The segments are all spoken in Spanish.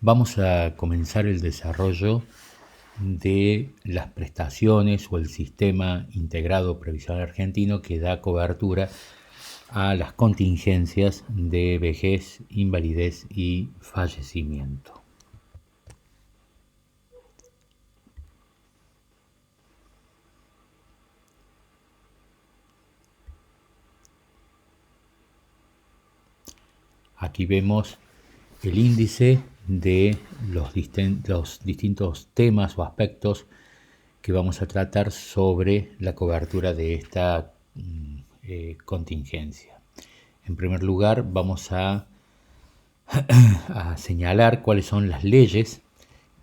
vamos a comenzar el desarrollo de las prestaciones o el sistema integrado previsional argentino que da cobertura a las contingencias de vejez, invalidez y fallecimiento. Aquí vemos el índice de los distintos temas o aspectos que vamos a tratar sobre la cobertura de esta contingencia. En primer lugar, vamos a señalar cuáles son las leyes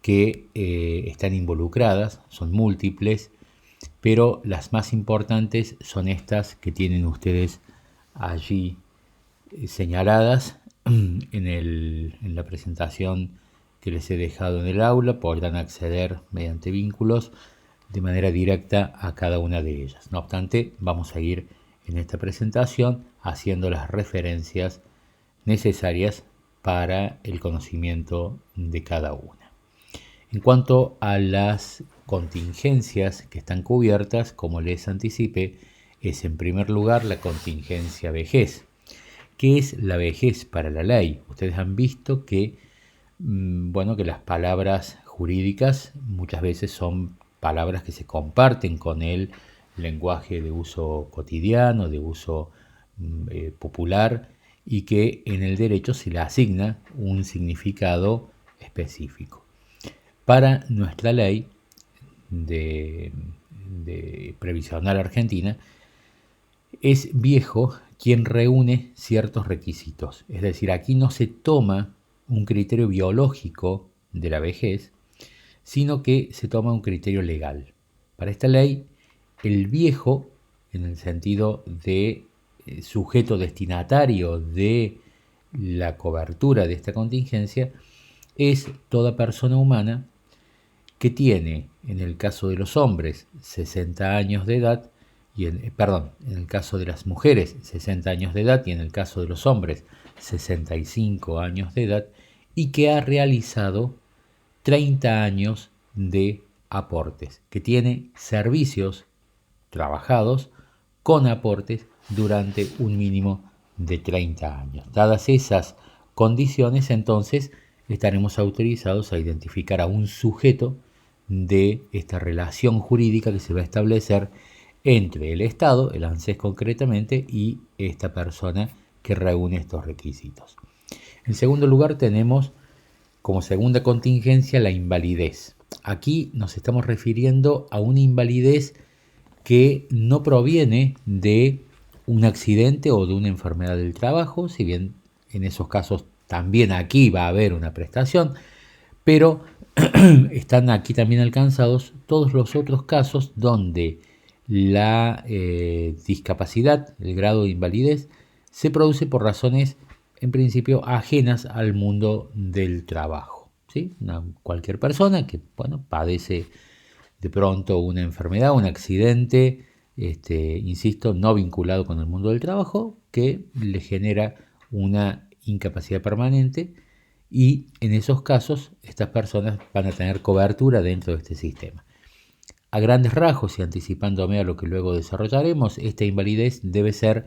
que están involucradas, son múltiples, pero las más importantes son estas que tienen ustedes allí señaladas en la presentación que les he dejado en el aula. Podrán acceder mediante vínculos de manera directa a cada una de ellas. No obstante, vamos a ir en esta presentación haciendo las referencias necesarias para el conocimiento de cada una. En cuanto a las contingencias que están cubiertas, como les anticipé, es en primer lugar la contingencia vejez. ¿Qué es la vejez para la ley? Ustedes han visto que, que las palabras jurídicas muchas veces son palabras que se comparten con el lenguaje de uso cotidiano, de uso popular, y que en el derecho se le asigna un significado específico. Para nuestra ley de previsional argentina, es viejo quien reúne ciertos requisitos. Es decir, aquí no se toma un criterio biológico de la vejez, sino que se toma un criterio legal. Para esta ley, el viejo, en el sentido de sujeto destinatario de la cobertura de esta contingencia, es toda persona humana que tiene, en el caso de los hombres, 60 años de edad, en el caso de las mujeres 60 años de edad y en el caso de los hombres 65 años de edad, y que ha realizado 30 años de aportes, que tiene servicios trabajados con aportes durante un mínimo de 30 años. Dadas esas condiciones, entonces estaremos autorizados a identificar a un sujeto de esta relación jurídica que se va a establecer entre el Estado, el ANSES concretamente, y esta persona que reúne estos requisitos. En segundo lugar, tenemos como segunda contingencia la invalidez. Aquí nos estamos refiriendo a una invalidez que no proviene de un accidente o de una enfermedad del trabajo, si bien en esos casos también aquí va a haber una prestación, pero están aquí también alcanzados todos los otros casos donde la discapacidad, el grado de invalidez, se produce por razones en principio ajenas al mundo del trabajo. ¿Sí? Cualquier persona que padece de pronto una enfermedad, un accidente, insisto, no vinculado con el mundo del trabajo, que le genera una incapacidad permanente, y en esos casos estas personas van a tener cobertura dentro de este sistema. A grandes rasgos y anticipándome a lo que luego desarrollaremos, esta invalidez debe ser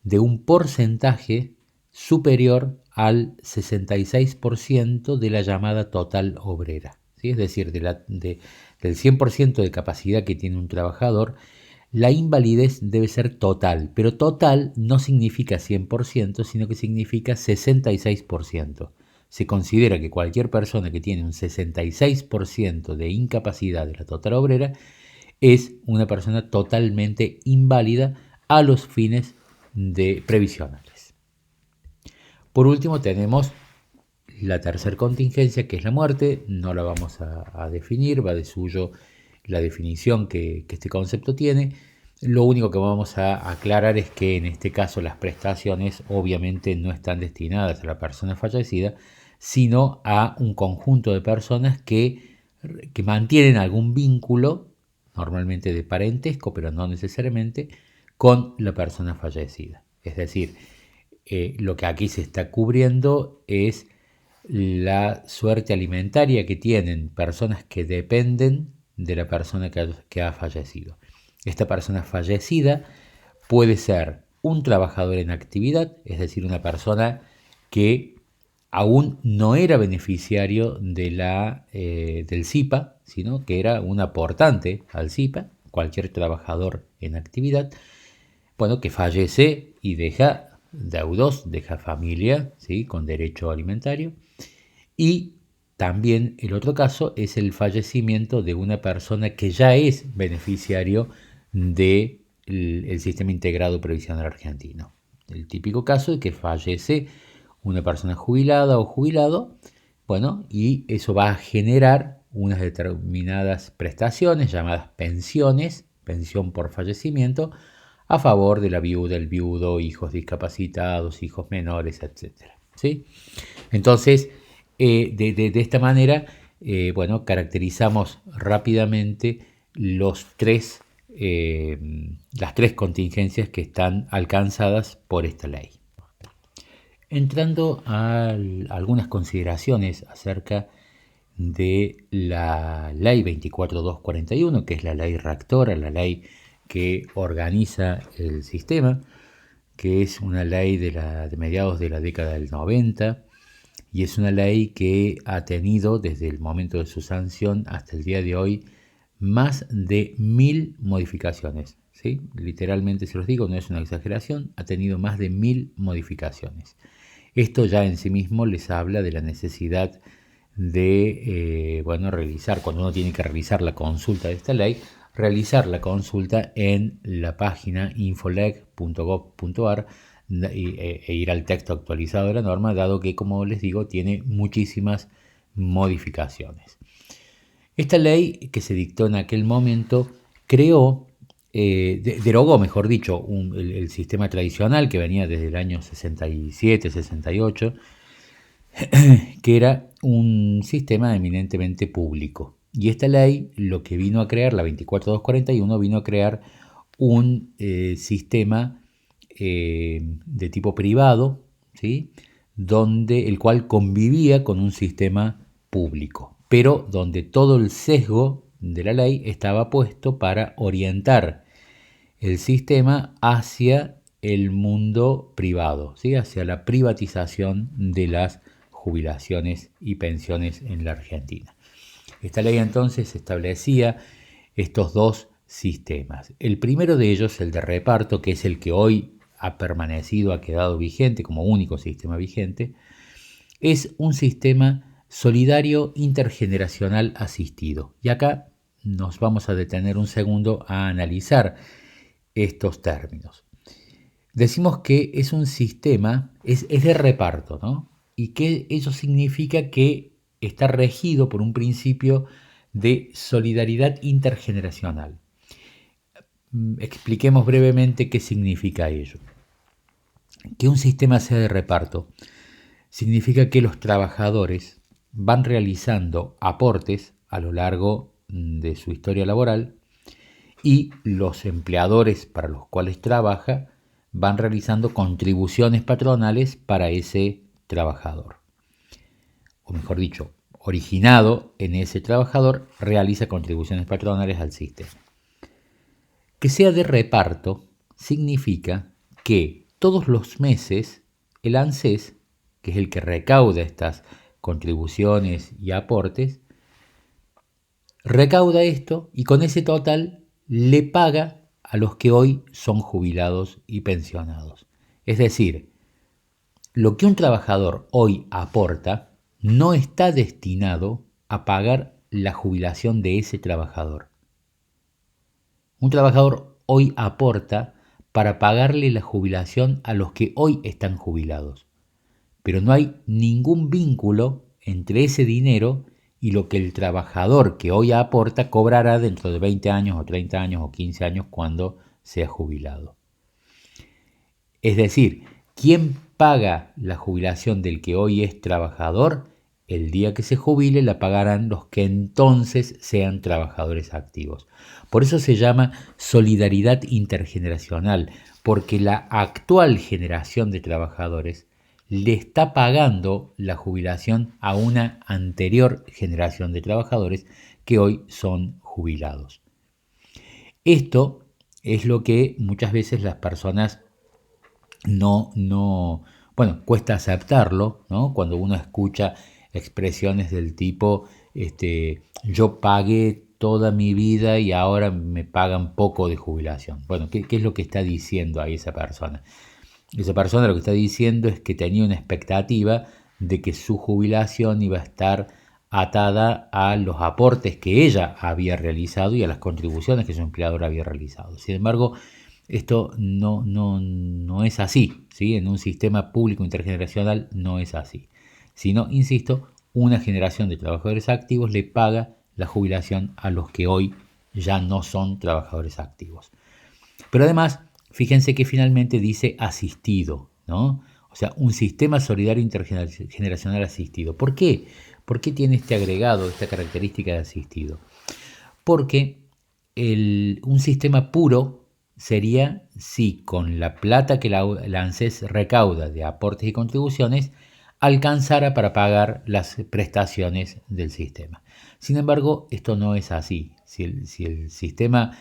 de un porcentaje superior al 66% de la llamada total obrera. ¿Sí? Es decir, del 100% de capacidad que tiene un trabajador, la invalidez debe ser total, pero total no significa 100%, sino que significa 66%. Se considera que cualquier persona que tiene un 66% de incapacidad de la total obrera es una persona totalmente inválida a los fines previsionales. Por último tenemos la tercera contingencia, que es la muerte. No la vamos a definir, va de suyo la definición que este concepto tiene. Lo único que vamos a aclarar es que en este caso las prestaciones obviamente no están destinadas a la persona fallecida, sino a un conjunto de personas que mantienen algún vínculo, normalmente de parentesco, pero no necesariamente, con la persona fallecida. Es decir, lo que aquí se está cubriendo es la suerte alimentaria que tienen personas que dependen de la persona que ha fallecido. Esta persona fallecida puede ser un trabajador en actividad, es decir, una persona que aún no era beneficiario del CIPA, sino que era un aportante al CIPA, cualquier trabajador en actividad, bueno, que fallece y deja deudos, deja familia, ¿sí?, con derecho alimentario. Y también el otro caso es el fallecimiento de una persona que ya es beneficiario del sistema integrado previsional argentino. El típico caso es que fallece una persona jubilada o jubilado, bueno, y eso va a generar unas determinadas prestaciones llamadas pensiones, pensión por fallecimiento, a favor de la viuda, el viudo, hijos discapacitados, hijos menores, etc. ¿Sí? Entonces, de esta manera, bueno, caracterizamos rápidamente las tres contingencias que están alcanzadas por esta ley. Entrando a algunas consideraciones acerca de la ley 24241, que es la ley rectora, la ley que organiza el sistema, que es una ley de mediados de la década del 90, y es una ley que ha tenido desde el momento de su sanción hasta el día de hoy más de 1000 modificaciones. ¿Sí? Literalmente se los digo, no es una exageración, ha tenido más de 1000 modificaciones. Esto ya en sí mismo les habla de la necesidad de realizar, cuando uno tiene que realizar la consulta de esta ley, realizar la consulta en la página infoleg.gov.ar e ir al texto actualizado de la norma, dado que, como les digo, tiene muchísimas modificaciones. Esta ley que se dictó en aquel momento derogó, mejor dicho, el sistema tradicional que venía desde el año 67, 68, que era un sistema eminentemente público. Y esta ley lo que vino a crear, la 24241, vino a crear un sistema de tipo privado, ¿sí?, el cual convivía con un sistema público, pero donde todo el sesgo de la ley estaba puesto para orientar el sistema hacia el mundo privado, ¿sí?, hacia la privatización de las jubilaciones y pensiones en la Argentina. Esta ley entonces establecía estos dos sistemas. El primero de ellos, el de reparto, que es el que hoy ha permanecido, ha quedado vigente como único sistema vigente, es un sistema solidario intergeneracional asistido. Y acá nos vamos a detener un segundo a analizar estos términos. Decimos que es un sistema, es de reparto, ¿no? Y que eso significa que está regido por un principio de solidaridad intergeneracional. Expliquemos brevemente qué significa ello. Que un sistema sea de reparto significa que los trabajadores van realizando aportes a lo largo de su historia laboral y los empleadores para los cuales trabaja van realizando contribuciones patronales para ese trabajador. O mejor dicho, originado en ese trabajador, realiza contribuciones patronales al sistema. Que sea de reparto significa que todos los meses el ANSES, que es el que recauda estas contribuciones y aportes, recauda esto y con ese total le paga a los que hoy son jubilados y pensionados. Es decir, lo que un trabajador hoy aporta no está destinado a pagar la jubilación de ese trabajador. Un trabajador hoy aporta para pagarle la jubilación a los que hoy están jubilados, pero no hay ningún vínculo entre ese dinero y lo que el trabajador que hoy aporta cobrará dentro de 20 años o 30 años o 15 años cuando sea jubilado. Es decir, ¿quién paga la jubilación del que hoy es trabajador? El día que se jubile la pagarán los que entonces sean trabajadores activos. Por eso se llama solidaridad intergeneracional, porque la actual generación de trabajadores le está pagando la jubilación a una anterior generación de trabajadores que hoy son jubilados. Esto es lo que muchas veces las personas bueno, cuesta aceptarlo, ¿no? Cuando uno escucha expresiones del tipo, yo pagué toda mi vida y ahora me pagan poco de jubilación. Bueno, ¿qué es lo que está diciendo ahí esa persona? Esa persona lo que está diciendo es que tenía una expectativa de que su jubilación iba a estar atada a los aportes que ella había realizado y a las contribuciones que su empleador había realizado. Sin embargo, esto no es así, ¿sí? En un sistema público intergeneracional no es así. Sino, insisto, una generación de trabajadores activos le paga la jubilación a los que hoy ya no son trabajadores activos. Pero además, fíjense que finalmente dice asistido, ¿no? O sea, un sistema solidario intergeneracional asistido. ¿Por qué? ¿Por qué tiene este agregado, esta característica de asistido? Porque un sistema puro sería si con la plata que la ANSES recauda de aportes y contribuciones alcanzara para pagar las prestaciones del sistema. Sin embargo, esto no es así. Si el sistema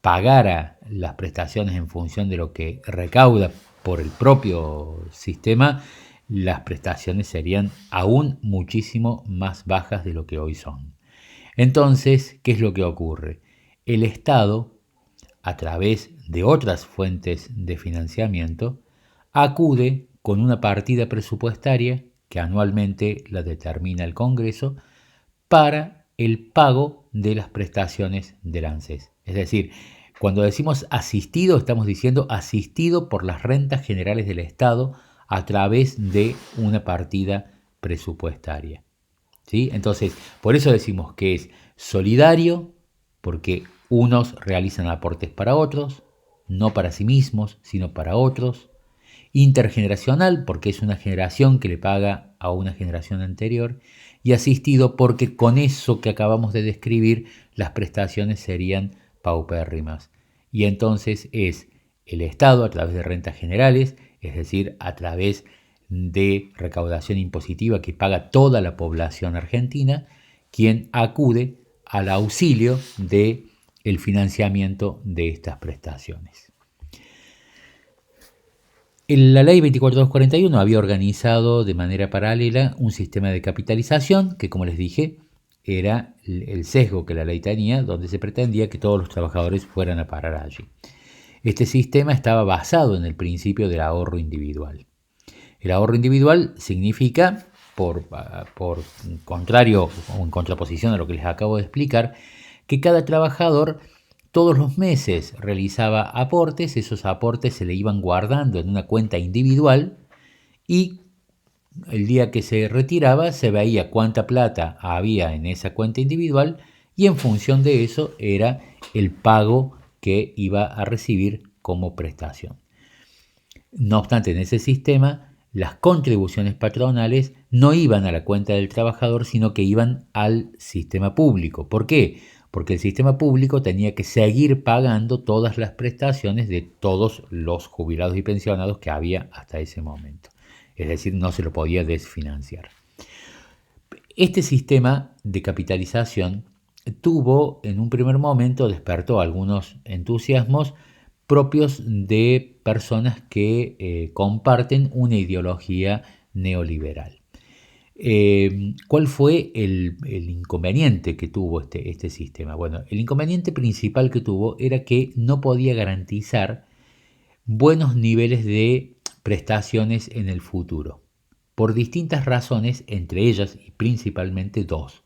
pagara las prestaciones en función de lo que recauda por el propio sistema, las prestaciones serían aún muchísimo más bajas de lo que hoy son. Entonces, ¿qué es lo que ocurre? El Estado, a través de otras fuentes de financiamiento, acude con una partida presupuestaria que anualmente la determina el Congreso para el pago de las prestaciones del ANSES. Es decir, cuando decimos asistido, estamos diciendo asistido por las rentas generales del Estado a través de una partida presupuestaria. ¿Sí? Entonces, por eso decimos que es solidario, porque unos realizan aportes para otros, no para sí mismos, sino para otros. Intergeneracional, porque es una generación que le paga a una generación anterior. Y asistido, porque con eso que acabamos de describir, las prestaciones serían paupérrimas. Y entonces es el Estado a través de rentas generales, es decir, a través de recaudación impositiva que paga toda la población argentina, quien acude al auxilio de el financiamiento de estas prestaciones. La ley 24241 había organizado de manera paralela un sistema de capitalización que, como les dije, era el sesgo que la ley tenía, donde se pretendía que todos los trabajadores fueran a parar allí. Este sistema estaba basado en el principio del ahorro individual. El ahorro individual significa, por contrario o en contraposición a lo que les acabo de explicar, que cada trabajador todos los meses realizaba aportes, esos aportes se le iban guardando en una cuenta individual y el día que se retiraba se veía cuánta plata había en esa cuenta individual y en función de eso era el pago que iba a recibir como prestación. No obstante, en ese sistema las contribuciones patronales no iban a la cuenta del trabajador, sino que iban al sistema público. ¿Por qué? Porque el sistema público tenía que seguir pagando todas las prestaciones de todos los jubilados y pensionados que había hasta ese momento. Es decir, no se lo podía desfinanciar. Este sistema de capitalización en un primer momento, despertó algunos entusiasmos propios de personas que comparten una ideología neoliberal. ¿Cuál fue el inconveniente que tuvo este sistema? Bueno, el inconveniente principal que tuvo era que no podía garantizar buenos niveles de prestaciones en el futuro, por distintas razones, entre ellas y principalmente dos.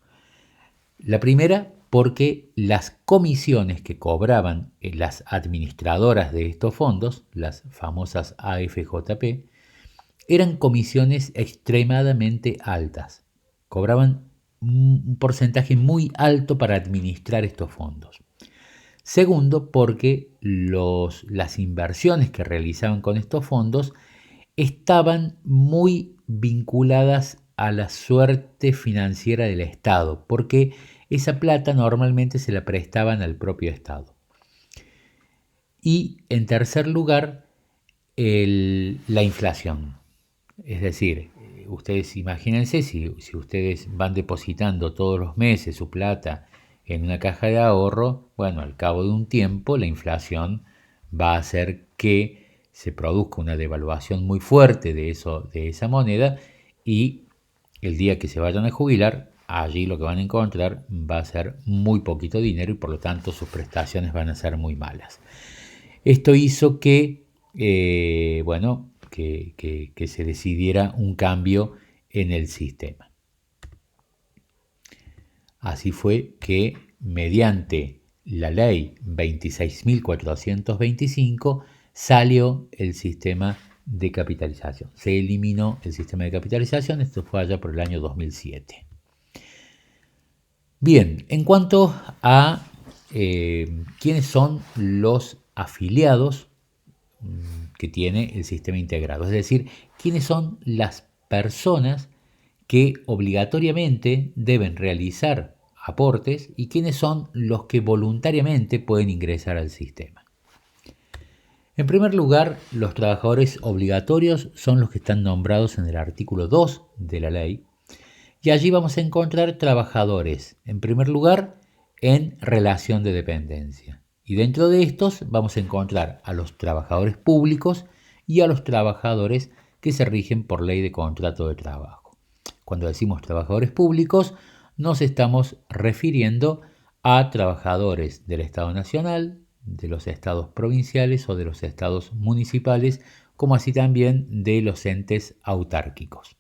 La primera, porque las comisiones que cobraban las administradoras de estos fondos, las famosas AFJP, eran comisiones extremadamente altas. Cobraban un porcentaje muy alto para administrar estos fondos. Segundo, porque las inversiones que realizaban con estos fondos estaban muy vinculadas a la suerte financiera del Estado, porque esa plata normalmente se la prestaban al propio Estado. Y en tercer lugar, la inflación. Es decir, ustedes imagínense si ustedes van depositando todos los meses su plata en una caja de ahorro, bueno, al cabo de un tiempo la inflación va a hacer que se produzca una devaluación muy fuerte de esa moneda, y el día que se vayan a jubilar, allí lo que van a encontrar va a ser muy poquito dinero y por lo tanto sus prestaciones van a ser muy malas. Esto hizo que, bueno, que se decidiera un cambio en el sistema. Así fue que, mediante la ley 26.425, salió el sistema de capitalización. Se eliminó el sistema de capitalización, esto fue allá por el año 2007. Bien, en cuanto a quiénes son los afiliados que tiene el sistema integrado, es decir, quiénes son las personas que obligatoriamente deben realizar aportes y quiénes son los que voluntariamente pueden ingresar al sistema. En primer lugar, los trabajadores obligatorios son los que están nombrados en el artículo 2 de la ley, y allí vamos a encontrar trabajadores, en primer lugar, en relación de dependencia. Y dentro de estos vamos a encontrar a los trabajadores públicos y a los trabajadores que se rigen por ley de contrato de trabajo. Cuando decimos trabajadores públicos, nos estamos refiriendo a trabajadores del Estado Nacional, de los estados provinciales o de los estados municipales, como así también de los entes autárquicos,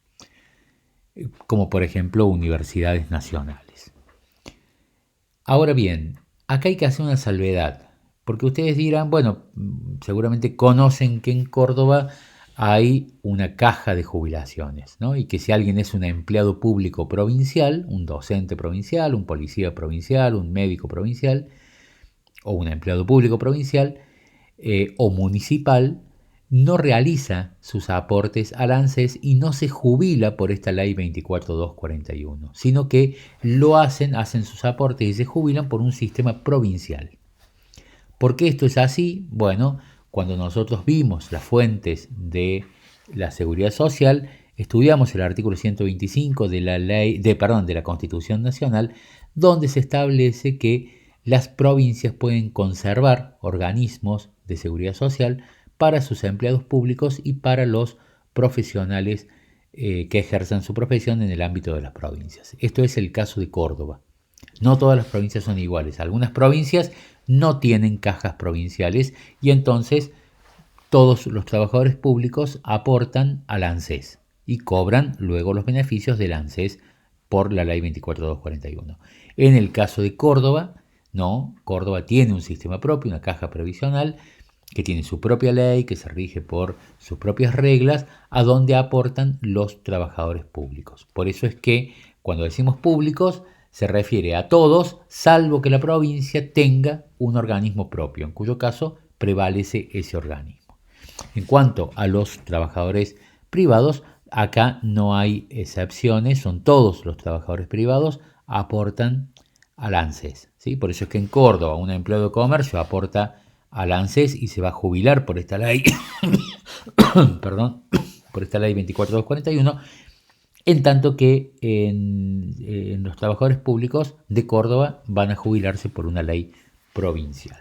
como por ejemplo universidades nacionales. Ahora bien, acá hay que hacer una salvedad, porque ustedes dirán, bueno, seguramente conocen que en Córdoba hay una caja de jubilaciones, ¿no? Y que si alguien es un empleado público provincial, un docente provincial, un policía provincial, un médico provincial, o un empleado público provincial o municipal, no realiza sus aportes al ANSES y no se jubila por esta ley 24241, sino que hacen sus aportes y se jubilan por un sistema provincial. ¿Por qué esto es así? Bueno, cuando nosotros vimos las fuentes de la seguridad social, estudiamos el artículo 125 de la Constitución Nacional, donde se establece que las provincias pueden conservar organismos de seguridad social para sus empleados públicos y para los profesionales que ejerzan su profesión en el ámbito de las provincias. Esto es el caso de Córdoba. No todas las provincias son iguales. Algunas provincias no tienen cajas provinciales y entonces todos los trabajadores públicos aportan al ANSES y cobran luego los beneficios del ANSES por la ley 24241. En el caso de Córdoba, no, Córdoba tiene un sistema propio, una caja previsional que tiene su propia ley, que se rige por sus propias reglas, a donde aportan los trabajadores públicos. Por eso es que cuando decimos públicos se refiere a todos, salvo que la provincia tenga un organismo propio, en cuyo caso prevalece ese organismo. En cuanto a los trabajadores privados, acá no hay excepciones, son todos los trabajadores privados aportan al ANSES, ¿sí? Por eso es que en Córdoba un empleado de comercio aporta al ANSES y se va a jubilar por esta ley, perdón, por esta ley 24241, en tanto que en los trabajadores públicos de Córdoba van a jubilarse por una ley provincial.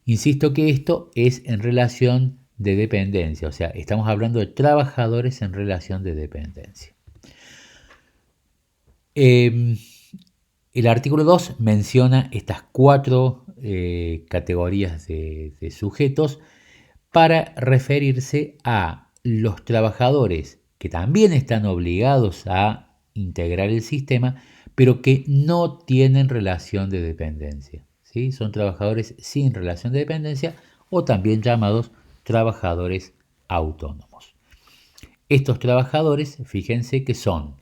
Insisto que esto es en relación de dependencia, o sea, estamos hablando de trabajadores en relación de dependencia. El artículo 2 menciona estas cuatro categorías de sujetos para referirse a los trabajadores que también están obligados a integrar el sistema, pero que no tienen relación de dependencia, ¿sí? Son trabajadores sin relación de dependencia o también llamados trabajadores autónomos. Estos trabajadores, fíjense que son,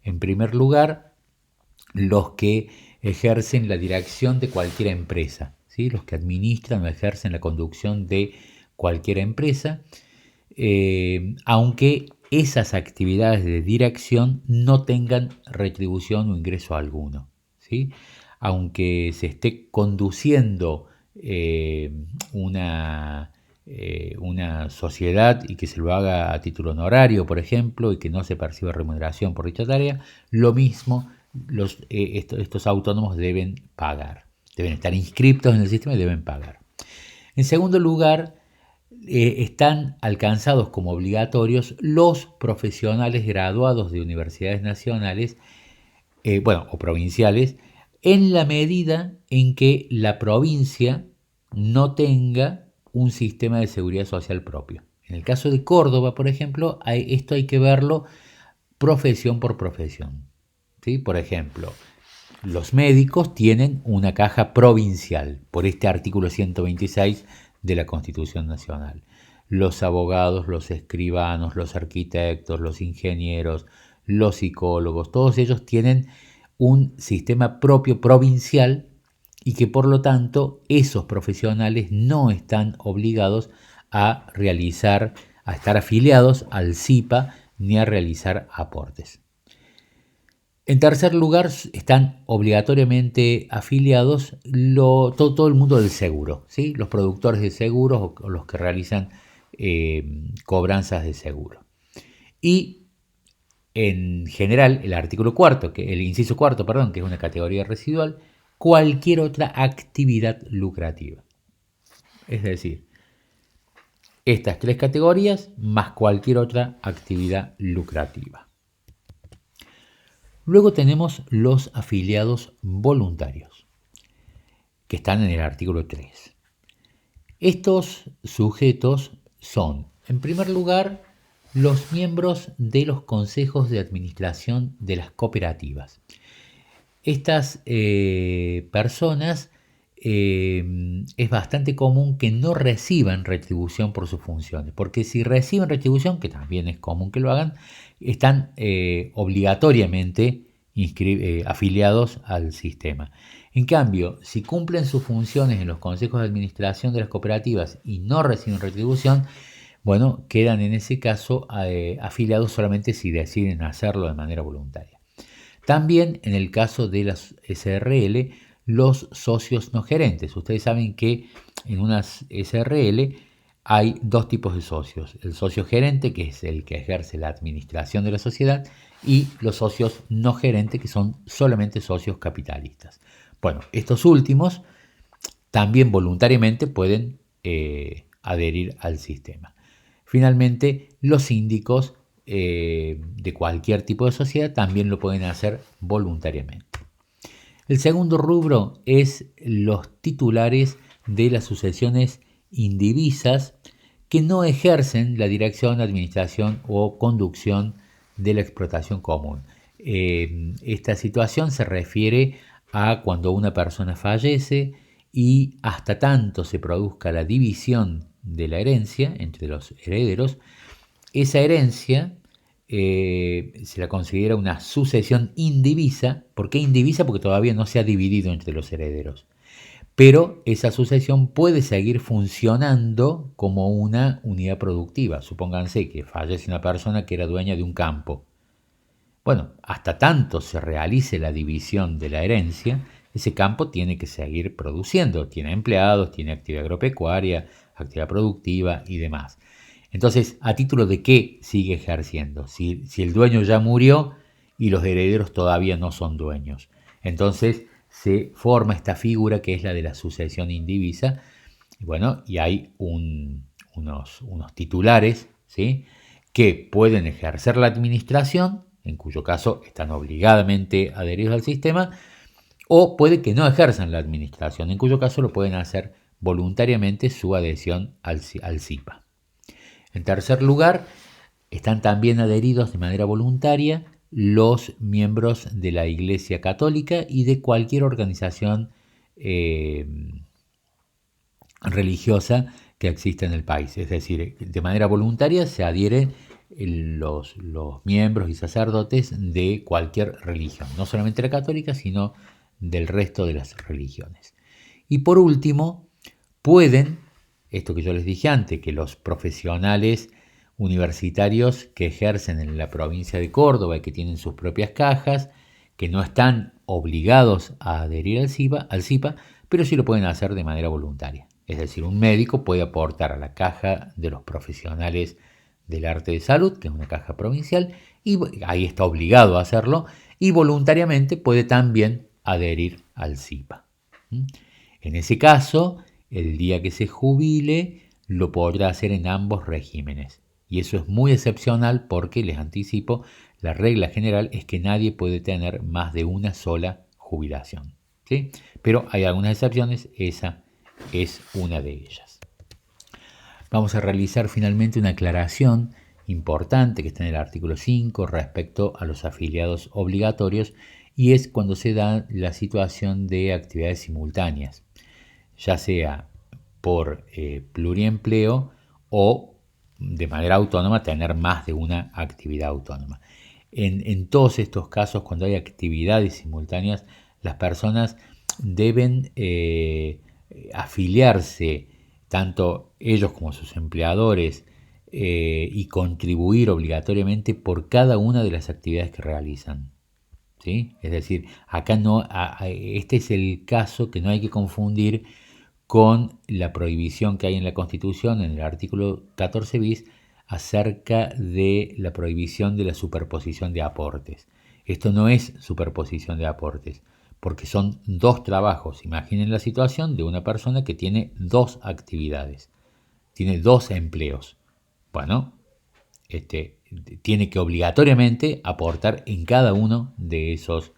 en primer lugar, los que ejercen la dirección de cualquier empresa, ¿sí? Los que administran o ejercen la conducción de cualquier empresa, aunque esas actividades de dirección no tengan retribución o ingreso alguno, ¿sí? Aunque se esté conduciendo una una sociedad y que se lo haga a título honorario, por ejemplo, y que no se perciba remuneración por dicha tarea, lo mismo estos autónomos deben pagar. Deben estar inscriptos en el sistema y deben pagar. En segundo lugar, están alcanzados como obligatorios los profesionales graduados de universidades nacionales, o provinciales, en la medida en que la provincia no tenga un sistema de seguridad social propio. En el caso de Córdoba, por ejemplo, esto hay que verlo profesión por profesión. ¿Sí? Por ejemplo, los médicos tienen una caja provincial por este artículo 126 de la Constitución Nacional. Los abogados, los escribanos, los arquitectos, los ingenieros, los psicólogos, todos ellos tienen un sistema propio provincial y que por lo tanto esos profesionales no están obligados a estar afiliados al SIPA ni a realizar aportes. En tercer lugar, están obligatoriamente afiliados todo el mundo del seguro, ¿sí? Los productores de seguros o los que realizan cobranzas de seguro. Y en general, el inciso cuarto, que es una categoría residual, cualquier otra actividad lucrativa. Es decir, estas tres categorías más cualquier otra actividad lucrativa. Luego tenemos los afiliados voluntarios, que están en el artículo 3. Estos sujetos son, en primer lugar, los miembros de los consejos de administración de las cooperativas. Estas personas es bastante común que no reciban retribución por sus funciones, porque si reciben retribución, que también es común que lo hagan, están obligatoriamente afiliados al sistema. En cambio, si cumplen sus funciones en los consejos de administración de las cooperativas y no reciben retribución, bueno, quedan en ese caso afiliados solamente si deciden hacerlo de manera voluntaria. También en el caso de las SRL, los socios no gerentes. Ustedes saben que en unas SRL hay dos tipos de socios. El socio gerente, que es el que ejerce la administración de la sociedad, y los socios no gerentes, que son solamente socios capitalistas. Bueno, estos últimos también voluntariamente pueden adherir al sistema. Finalmente, los síndicos de cualquier tipo de sociedad también lo pueden hacer voluntariamente. El segundo rubro es los titulares de las sucesiones indivisas que no ejercen la dirección, administración o conducción de la explotación común. Esta situación se refiere a cuando una persona fallece y hasta tanto se produzca la división de la herencia entre los herederos, esa herencia se la considera una sucesión indivisa. ¿Por qué indivisa? Porque todavía no se ha dividido entre los herederos. Pero esa sucesión puede seguir funcionando como una unidad productiva. Supónganse que fallece una persona que era dueña de un campo. Bueno, hasta tanto se realice la división de la herencia, ese campo tiene que seguir produciendo. Tiene empleados, tiene actividad agropecuaria, actividad productiva y demás. Entonces, ¿a título de qué sigue ejerciendo? Si el dueño ya murió y los herederos todavía no son dueños. Entonces, se forma esta figura que es la de la sucesión indivisa. Y hay unos titulares, ¿sí?, que pueden ejercer la administración, en cuyo caso están obligadamente adheridos al sistema, o puede que no ejerzan la administración, en cuyo caso lo pueden hacer voluntariamente su adhesión al SIPA. En tercer lugar, están también adheridos de manera voluntaria los miembros de la Iglesia Católica y de cualquier organización religiosa que exista en el país. Es decir, de manera voluntaria se adhieren los miembros y sacerdotes de cualquier religión, no solamente la católica, sino del resto de las religiones. Y por último, pueden, esto que yo les dije antes, que los profesionales universitarios que ejercen en la provincia de Córdoba y que tienen sus propias cajas, que no están obligados a adherir al SIPA, pero sí lo pueden hacer de manera voluntaria. Es decir, un médico puede aportar a la caja de los profesionales del arte de salud, que es una caja provincial, y ahí está obligado a hacerlo, y voluntariamente puede también adherir al SIPA. En ese caso, el día que se jubile, lo podrá hacer en ambos regímenes. Y eso es muy excepcional porque, les anticipo, la regla general es que nadie puede tener más de una sola jubilación. ¿Sí? Pero hay algunas excepciones, esa es una de ellas. Vamos a realizar finalmente una aclaración importante que está en el artículo 5 respecto a los afiliados obligatorios, y es cuando se da la situación de actividades simultáneas, ya sea por pluriempleo o de manera autónoma tener más de una actividad autónoma. En todos estos casos, cuando hay actividades simultáneas, las personas deben afiliarse, tanto ellos como sus empleadores, y contribuir obligatoriamente por cada una de las actividades que realizan. ¿Sí? Es decir, acá no, este es el caso que no hay que confundir con la prohibición que hay en la Constitución, en el artículo 14 bis, acerca de la prohibición de la superposición de aportes. Esto no es superposición de aportes, porque son dos trabajos. Imaginen la situación de una persona que tiene dos actividades, tiene dos empleos. Bueno, tiene que obligatoriamente aportar en cada uno de esos